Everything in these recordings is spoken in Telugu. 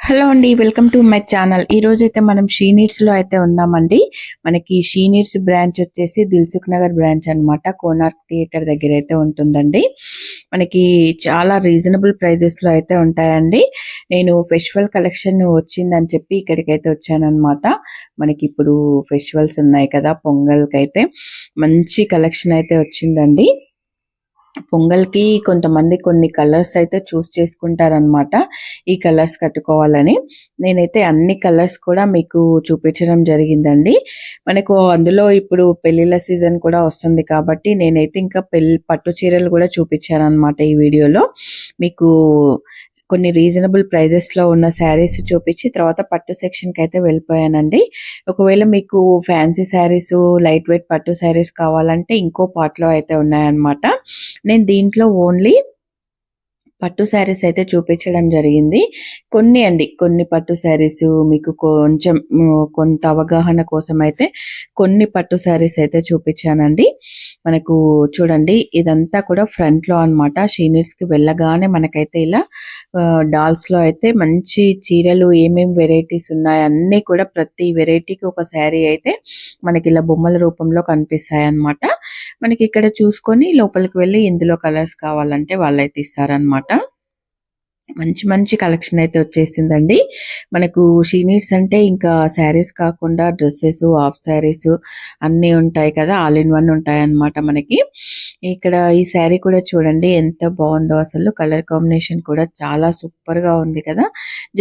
హలో అండి, వెల్కమ్ టు మై ఛానల్. ఈ రోజు అయితే మనం షీ నీడ్స్ లో అయితే ఉన్నామండి. మనకి షీ నీడ్స్ బ్రాంచ్ వచ్చేసి దిల్సుఖ్ నగర్ బ్రాంచ్ అన్నమాట. కోనార్క్ థియేటర్ దగ్గర అయితే ఉంటుందండి. మనకి చాలా రీజనబుల్ ప్రైజెస్ లో అయితే ఉంటాయండి. నేను ఫెస్టివల్ కలెక్షన్ వచ్చిందని చెప్పి ఇక్కడికి అయితే వచ్చానన్నమాట. మనకి ఇప్పుడు ఫెస్టివల్స్ ఉన్నాయి కదా, పొంగల్కి అయితే మంచి కలెక్షన్ అయితే వచ్చిందండి. పొంగల్కి కొంతమంది కొన్ని కలర్స్ అయితే చూస్ చేసుకుంటారనమాట, ఈ కలర్స్ కట్టుకోవాలని. నేనైతే అన్ని కలర్స్ కూడా మీకు చూపించడం జరిగిందండి. మనకు అందులో ఇప్పుడు పెళ్లిళ్ళ సీజన్ కూడా వస్తుంది కాబట్టి నేనైతే ఇంకా పట్టు చీరలు కూడా చూపించాను అనమాట ఈ వీడియోలో. మీకు కొన్ని రీజనబుల్ ప్రైజెస్ లో ఉన్న శారీస్ చూపించి తర్వాత పట్టు సెక్షన్ కి అయితే వెళ్ళిపోయానండి. ఒకవేళ మీకు ఫ్యాన్సీ శారీస్, లైట్ వెయిట్ పట్టు శారీస్ కావాలంటే ఇంకో పార్ట్ లో అయితే ఉన్నాయన్నమాట. నేను దీంట్లో ఓన్లీ పట్టు శారీస్ అయితే చూపించడం జరిగింది. కొన్ని పట్టు శారీస్ మీకు కొంచెం కొంత అవగాహన కోసం అయితే కొన్ని పట్టు శారీస్ అయితే చూపించానండి. మనకు చూడండి, ఇదంతా కూడా ఫ్రంట్ లో అనమాట. షీనిట్స్ కి వెళ్ళగానే మనకైతే ఇలా డాల్స్ లో అయితే మంచి చీరలు ఏమేం వెరైటీస్ ఉన్నాయి అన్ని కూడా ప్రతి వెరైటీకి ఒక శారీ అయితే మనకి ఇలా బొమ్మల రూపంలో కనిపిస్తాయి అన్నమాట. మనకి ఇక్కడ చూసుకొని లోపలికి వెళ్ళి ఇందులో కలర్స్ కావాలంటే వాళ్ళైతే ఇస్తారనమాట. మంచి మంచి కలెక్షన్ అయితే వచ్చేసిందండి. మనకు షీ నీడ్స్ అంటే ఇంకా శారీస్ కాకుండా డ్రెస్సెస్, హాఫ్ శారీస్ అన్నీ ఉంటాయి కదా, ఆల్ ఇన్ వన్ ఉంటాయి అన్నమాట మనకి. ఇక్కడ ఈ శారీ కూడా చూడండి ఎంత బాగుందో, అసలు కలర్ కాంబినేషన్ కూడా చాలా సూపర్ గా ఉంది కదా.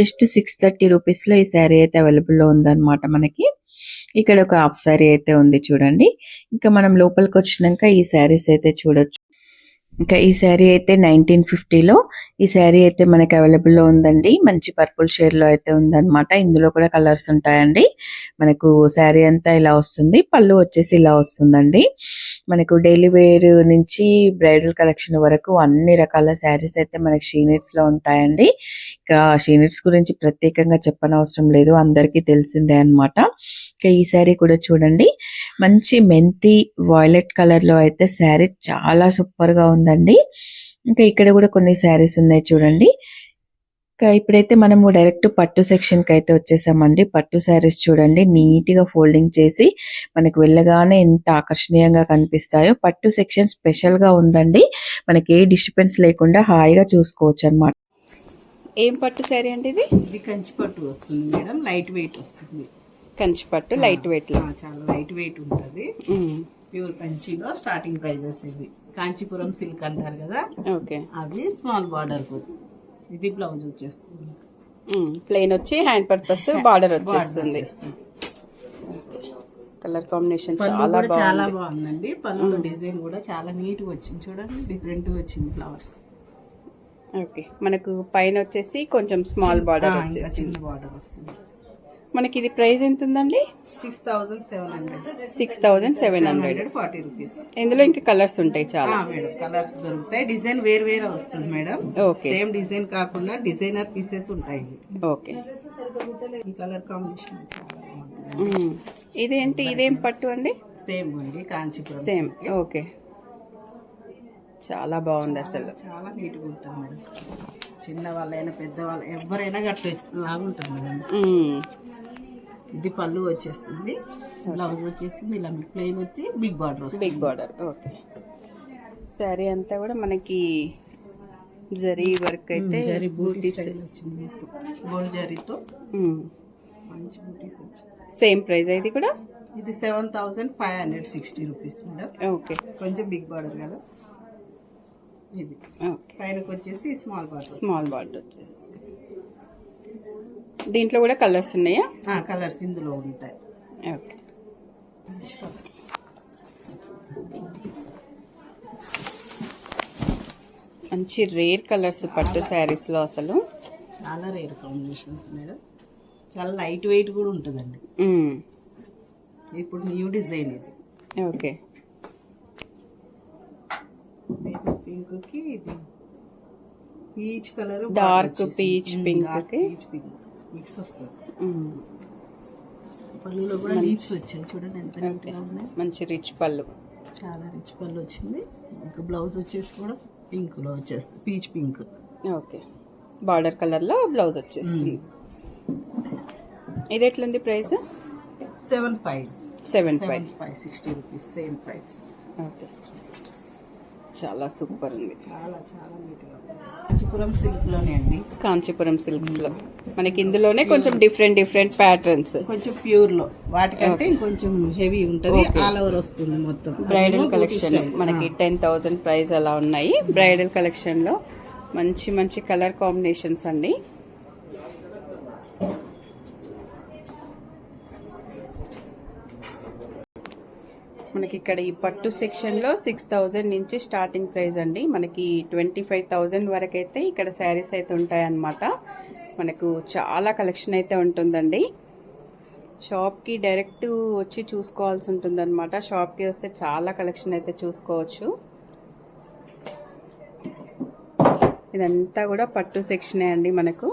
జస్ట్ 630 రూపీస్ లో ఈ శారీ అయితే అవైలబుల్ లో ఉందన్నమాట మనకి. ఇక్కడ ఒక హాఫ్ శారీ అయితే ఉంది చూడండి. ఇంకా మనం లోపలికి వచ్చినాక ఈ శారీస్ అయితే చూడొచ్చు. ఇంకా ఈ శారీ అయితే 1950లో ఈ శారీ అయితే మనకి అవైలబుల్ లో ఉందండి. మంచి పర్పుల్ షేడ్ లో అయితే ఉందన్నమాట. ఇందులో కూడా కలర్స్ ఉంటాయండి. మనకు శారీ అంతా ఇలా వస్తుంది, పళ్ళు వచ్చేసి ఇలా వస్తుందండి. మనకు డైలీ వేర్ నుంచి బ్రైడల్ కలెక్షన్ వరకు అన్ని రకాల శారీస్ అయితే మనకి షీ నీడ్స్ లో ఉంటాయండి. ఇంకా షీ నీడ్స్ గురించి ప్రత్యేకంగా చెప్పనవసరం లేదు, అందరికీ తెలిసిందే అన్నమాట. ఇంకా ఈ శారీ కూడా చూడండి, మంచి మెంతి వాయిలెట్ కలర్ లో అయితే శారీ చాలా సూపర్ గా ఉందండి. ఇంకా ఇక్కడ కూడా కొన్ని శారీస్ ఉన్నాయి చూడండి. ఇంకా ఇప్పుడైతే మనము డైరెక్ట్ పట్టు సెక్షన్ కి అయితే వచ్చేసామండి. పట్టు శారీస్ చూడండి, నీట్ గా ఫోల్డింగ్ చేసి మనకు వెళ్ళగానే ఎంత ఆకర్షణీయంగా కనిపిస్తాయో. పట్టు సెక్షన్ స్పెషల్ గా ఉందండి, మనకి ఏ డిస్టర్బెన్స్ లేకుండా హాయిగా చూసుకోవచ్చు అన్నమాట. ఏం పట్టు శారీ అంటే ఇది కంచి పట్టు వస్తుంది మేడం, లైట్ వెయిట్ వస్తుంది. కంచి పట్టు లైట్ వెయిట్ లో చాలా లైట్ వెయిట్ ఉంటుంది. ప్యూర్ కంచిలో స్టార్టింగ్ ప్రైజెస్ ఇవి. కాంచీపురం సిల్క్ అంటారు కదా, ఓకే. అది స్మాల్ బార్డర్. ఇది బ్లౌజ్ వచ్చేస్తుంది, ప్లెయిన్ వచ్చి హ్యాండ్ పర్పస్ బార్డర్ వచ్చేస్తుంది. కలర్ కాంబినేషన్ చాలా బాగుందండి. పళ్ళు డిజైన్ కూడా చాలా నీట్ గా వచ్చింది చూడండి, డిఫరెంట్ గా వచ్చింది ఫ్లవర్స్. ఓకే, మనకు పైన వచ్చేసి కొంచెం స్మాల్ బార్డర్ వచ్చేసి చిన్న బార్డర్ వస్తుంది. మనకి ఇది ప్రైస్ ఎంత ఉందండి? 6,740 రూపీస్. ఇందులో ఇంకా కలర్స్ ఉంటాయి చాలా మేడం, కలర్స్ దొరుకుతాయి. డిజైన్ వేరే వస్తుంది మేడం. ఓకే, సేమ్ డిజైన్ కాకుండా డిజైనర్ పీసెస్ ఉంటాయి. ఓకే, ఈ కలర్ కాంబినేషన్ ఇదేంటి, ఇదేం పట్టు అండి? సేమ్ అండి, కాంచీపురం సేమ్. ఓకే, చాలా బాగుంది, అసలు చాలా నీట్ గా ఉంటుంది మేడం. చిన్న వాళ్ళైనా పెద్దవాళ్ళు ఎవరైనా గట్టు లాగుంటుంది మేడం. ఇది పళ్ళు వచ్చేస్తుంది, బ్లౌజ్ వచ్చేస్తుంది ఇలా ప్లెయిన్ వచ్చి బిగ్ బార్డర్ వస్తుంది. Big border. ఓకే, శారీ అంతా కూడా మనకి జరీ వర్క్ అయితే జరీ బూటీస్ వచ్చింది, గోల్డ్ జరీతో మంచి బూటీస్ వచ్చాయి. సేమ్ ప్రైస్ ఇది కూడా. ఇది 7,560 రూపీస్ మేడం. ఓకే, కొంచెం బిగ్ బార్డర్ కదా ఇది. పైనకి వచ్చేసి స్మాల్ బార్డర్ వచ్చేసి. దీంట్లో కూడా కలర్స్ ఉన్నాయా? కలర్స్ ఇందులో ఉంటాయి. ఓకే, మంచి రేర్ కలర్స్ పట్టు శారీస్ లో, అసలు చాలా రేర్ కాంబినేషన్స్ మేడం. చాలా లైట్ వెయిట్ కూడా ఉంటుందండి. ఇప్పుడు న్యూ డిజైన్ ఇది. ఓకే, పింక్ కి ఇది peach colour, dark peach pink కి మిక్స్ వస్తుంది. పళ్ళులో కూడా లీవ్స్ వచ్చాయి చూడండి, ఎంత నీట్గా ఉన్నాయి. మంచి రిచ్ పళ్ళు, చాలా రిచ్ పళ్ళు వచ్చింది. ఇంకా బ్లౌజ్ వచ్చేసి కూడా పింక్ లో వచ్చేస్తుంది, peach pink. Okay, border colour లో బ్లౌజ్ వచ్చేస్తుంది. ఇది ఎట్లుంది price? 7.5 7.5. 60 rupees same price. Okay, చాలా సూపర్ ఉంది. చాలా చాలా నీట్గా కాంచీపురం సిల్క్లోనే అండి. కాంచీపురం సిల్క్స్లో మనకి ఇందులోనే కొంచెం డిఫరెంట్ డిఫరెంట్ ప్యాటర్న్స్, కొంచెం ప్యూర్లో వాటికంటే ఇంకొంచెం హెవీ ఉంటుంది. ఆల్ ఓవర్ వస్తుంది మొత్తం. బ్రైడల్ కలెక్షన్ మనకి 10,000 ప్రైస్ అలా ఉన్నాయి. బ్రైడల్ కలెక్షన్లో మంచి మంచి కలర్ కాంబినేషన్స్ అండి. మనకి ఇక్కడ ఈ పట్టు సెక్షన్లో 6,000 నుంచి స్టార్టింగ్ ప్రైస్ అండి. మనకి 25,000 వరకు అయితే ఇక్కడ శారీస్ అయితే ఉంటాయన్నమాట. మనకు చాలా కలెక్షన్ అయితే ఉంటుందండి. షాప్కి డైరెక్ట్ వచ్చి చూసుకోవాల్సి ఉంటుందన్నమాట. షాప్కి వస్తే చాలా కలెక్షన్ అయితే చూసుకోవచ్చు. ఇదంతా కూడా పట్టు సెక్షనే అండి మనకు.